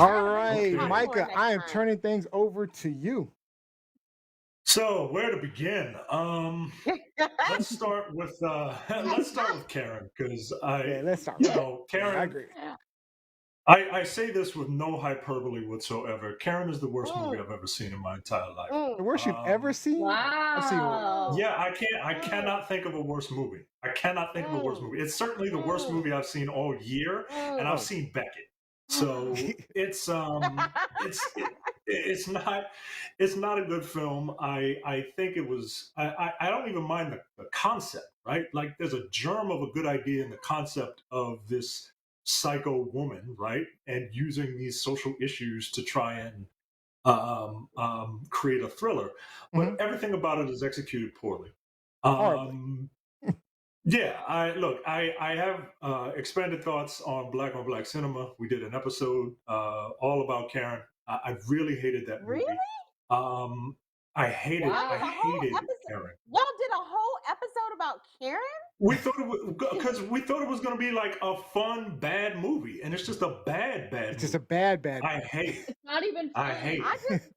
All I have a right, popcorn Micah, next I am time. turning things over to you. So where to begin? Let's start with let's start with Karen because Yeah, let's start. Yeah, I Karen. agree. I say this with no hyperbole whatsoever. Karen is the worst movie Mm, I've ever seen in my entire life. The mm, worst you've ever seen? I've seen worse. mm, Wow. Yeah, I mm, cannot think of a worse movie. I cannot think of a worse mm, movie. It's certainly the worst mm, movie I've seen all year, and I've mm. Oh, seen Beckett. mm. So it's not a good film. I think it was I don't even mind the concept, right? Like there's a germ of a good idea in the concept of this psycho woman, right? And using these social issues to try and create a thriller, but mhm. everything about it is executed poorly. Horribly. Um, yeah, I have expanded thoughts on Black cinema. We did an episode all about Karen. I really hated that Really? movie. Um, Y'all I did a Wow. whole hated episode. Karen. Y'all did a whole episode about Karen? We thought it was because we thought it was going to be like a fun bad movie, and it's just a bad It's just a movie. bad I movie. hate it. It's not even I fun. hate I it. just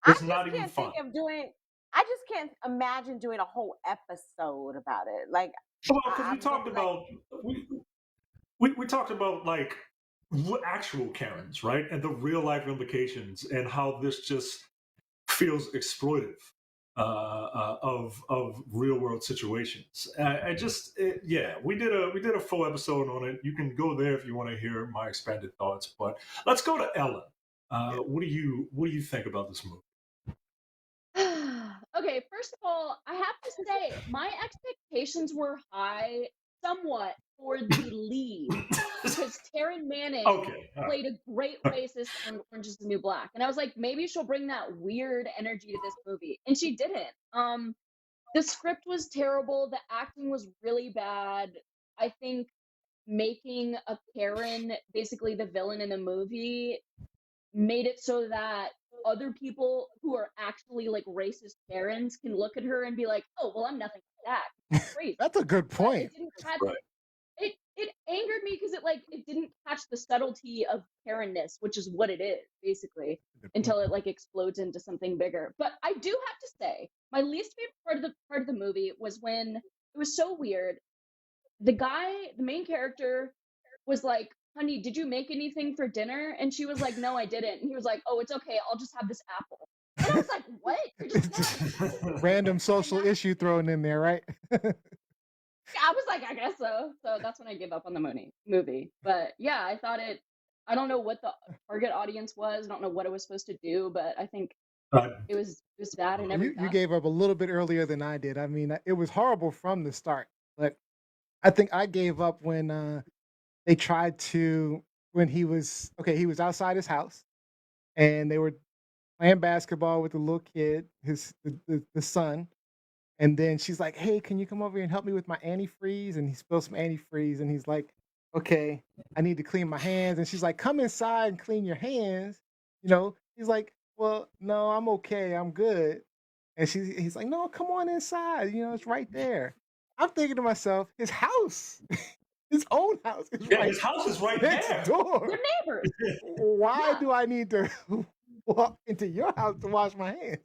I It's just not even can't fun. think of doing. I just can't imagine doing a whole episode about it. Like Well, because we I'm gonna talked be like, about we talked about like actual Karens, right, and the real life implications, and how this just feels exploitive of real world situations. Yeah, we did a full episode on it. You can go there if you want to hear my expanded thoughts. But let's go to Ellen. Yeah. What do you think about this movie? Okay, first of all, I have to say my expectations were high somewhat for the lead because Taryn Manning Okay, all played a great racist on Orange is the New Black. And I was like, maybe she'll bring that weird energy to this movie. And she didn't. The script was terrible, the acting was really bad. I think making a Karen basically the villain in the movie made it so that other people who are actually like racist Karens can look at her and be like, "Oh, well, I'm nothing like that." It's crazy. That's a good But it point. didn't catch right. it angered me because it didn't catch the subtlety of Karenness, which is what it is basically, Good point. until it like explodes into something bigger. But I do have to say, my least favorite part of the movie was when it was so weird. The main character was like, "Honey, did you make anything for dinner?" And she was like, "No, I didn't." And he was like, "Oh, it's okay. I'll just have this apple." And I was like, "What? You're just It's just not." random social issue thrown in there, right? I was like, I guess so. So that's when I gave up on the movie. But yeah, I thought it. I don't know what the target audience was. I don't know what it was supposed to do, but I think Uh, it was bad in every You facet. gave up a little bit earlier than I did. I mean, it was horrible from the start, but I think I gave up when they tried to when he was okay. He was outside his house, and they were playing basketball with the little kid, the son. And then she's like, "Hey, can you come over here and help me with my antifreeze?" And he spills some antifreeze, and he's like, "Okay, I need to clean my hands." And she's like, "Come inside and clean your hands." He's like, "Well, no, I'm okay, I'm good." And he's like, "No, come on inside. It's right there." I'm thinking to myself, his house, his own house is yeah, right his house is right next there. They're door. neighbors. Why Yeah, do I need to walk into your house to wash my hands?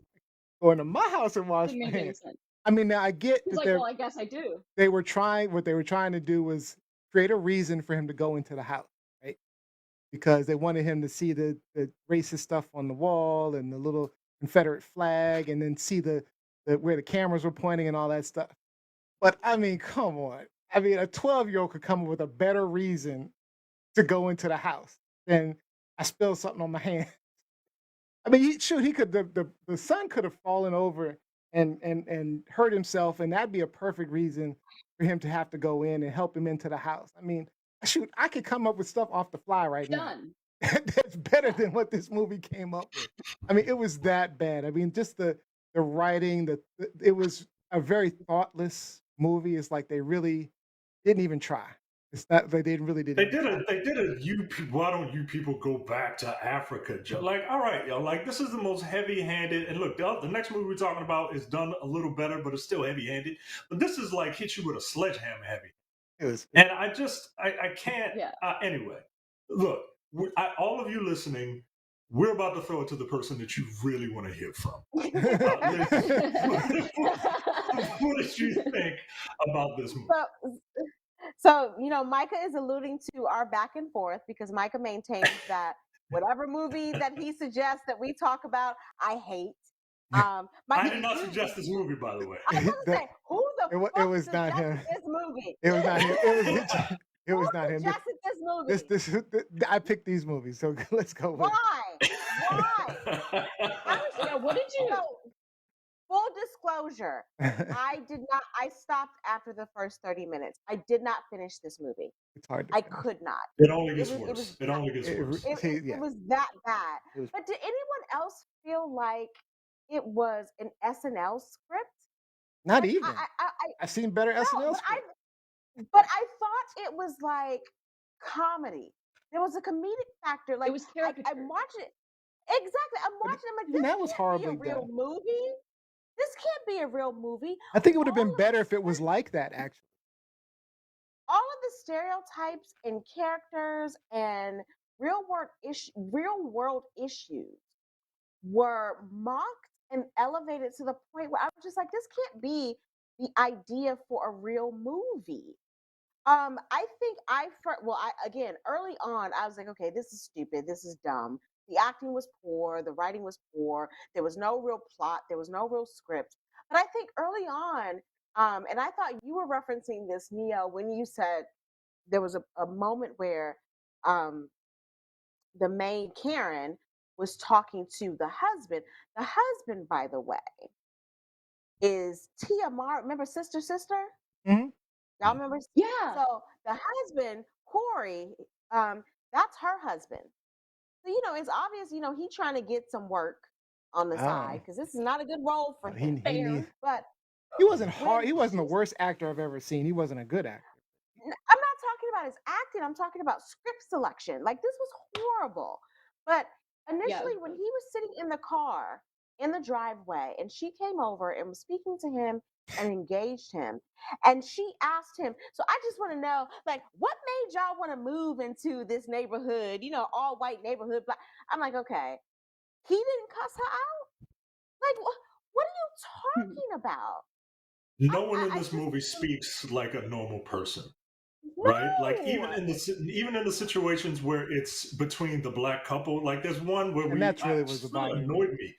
Go into my house and wash didn't my make any hands. sense. I mean, now I get He's that like, well, I guess I do. what they were trying to do was create a reason for him to go into the house, right? Because they wanted him to see the racist stuff on the wall and the little Confederate flag, and then see the where the cameras were pointing and all that stuff. But I mean, come on. I mean, a 12-year-old could come up with a better reason to go into the house than I spilled something on my hand. I mean, he could the son could have fallen over and hurt himself, and that'd be a perfect reason for him to have to go in and help him into the house. I mean, shoot, I could come up with stuff off the fly right now. Done. That's better Yeah. than what this movie came up with. I mean, it was that bad. I mean, just the writing, it was a very thoughtless movie. It's like they really didn't even try. It's not they didn't really didn't even try. They did a you why don't you people go back to Africa? Like, all right, yo, like this is the most heavy-handed. And look, the next movie we're talking about is done a little better, but it's still heavy-handed. But this is like hit you with a sledgehammer heavy. It was And I can't. Yeah. Anyway, look, all of you listening, we're about to throw it to the person that you really want to hear from. Liz, what did you think about this movie? So, Micah is alluding to our back and forth because Micah maintains that whatever movie that he suggests that we talk about, I hate. I did not suggest this movie, by the way. I was going to say, who the fuck it was not suggested him. this movie? It was not him. It was not him. Who suggested this movie? I picked these movies, so let's go with it. Why? Yeah, what did you? Full disclosure, I stopped after the first 30 minutes. I did not finish this movie. It's hard to I finish. could not. It only gets worse. It only gets worse. It was that bad. But did anyone else feel like it was an SNL script? Not even. I've seen better SNL scripts. But I thought it was like comedy. There was a comedic factor. Like it was caricature. I'm watching it. Exactly. I'm watching. I'm like, this that was can't horribly be a real done. movie. This can't be a real movie. I think it would have been better if it was like that, actually. All of the stereotypes and characters and real world issues were mocked and elevated to the point where I was just like, this can't be the idea for a real movie. I think again, early on, I was like, okay, this is stupid. This is dumb. The acting was poor. The writing was poor. There was no real plot. There was no real script. But I think early on, and I thought you were referencing this, Neo, when you said there was a moment where the maid, Karen, was talking to the husband. The husband, by the way, is Tia Mar. Remember Sister? Mm-hmm. Y'all remember? Yeah. So the husband, Corey, that's her husband. So, it's obvious, he trying to get some work on the side because this is not a good role for him. But he wasn't hard. He wasn't the worst actor I've ever seen. He wasn't a good actor. I'm not talking about his acting. I'm talking about script selection. Like, this was horrible. But initially, when he was sitting in the car, in the driveway, and she came over and was speaking to him and engaged him, and she asked him, so I just want to know, like, what made y'all want to move into this neighborhood, all white neighborhood? I'm like, okay, he didn't cuss her out? Like, what are you talking about? No one in this movie speaks like a normal person. Right, like even in the situations where it's between the black couple, like there's one where annoyed me.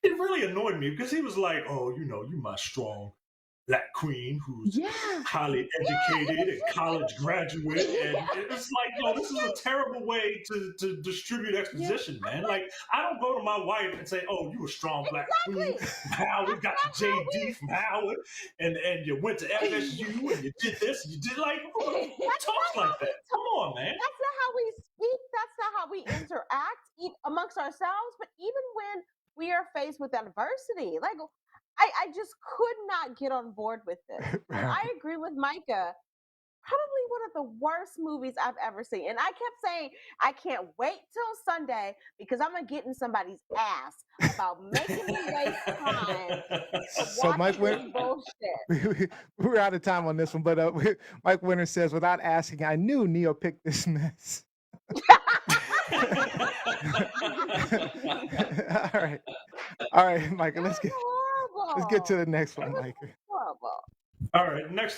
It really annoyed me because he was like, "Oh, you my strong black queen who's highly educated and college graduate," and it's like, this is a terrible way to distribute exposition, man. Like, I don't go to my wife and say, "Oh, you a strong black queen from Howard, got your JD from Howard, and you went to FSU and you did this, you did like who talks like that? Come on, man." That's not how we speak. That's not how we interact amongst ourselves. But even when we are faced with adversity, like, I just could not get on board with this. And I agree with Micah. Probably one of the worst movies I've ever seen. And I kept saying, I can't wait till Sunday because I'm going to get in somebody's ass about making me waste time. So Mike bullshit. We're out of time on this one, but Mike Winter says, without asking, I knew Neo picked this mess. All right, Micah, let's get to the next one, Micah. Horrible. All right, next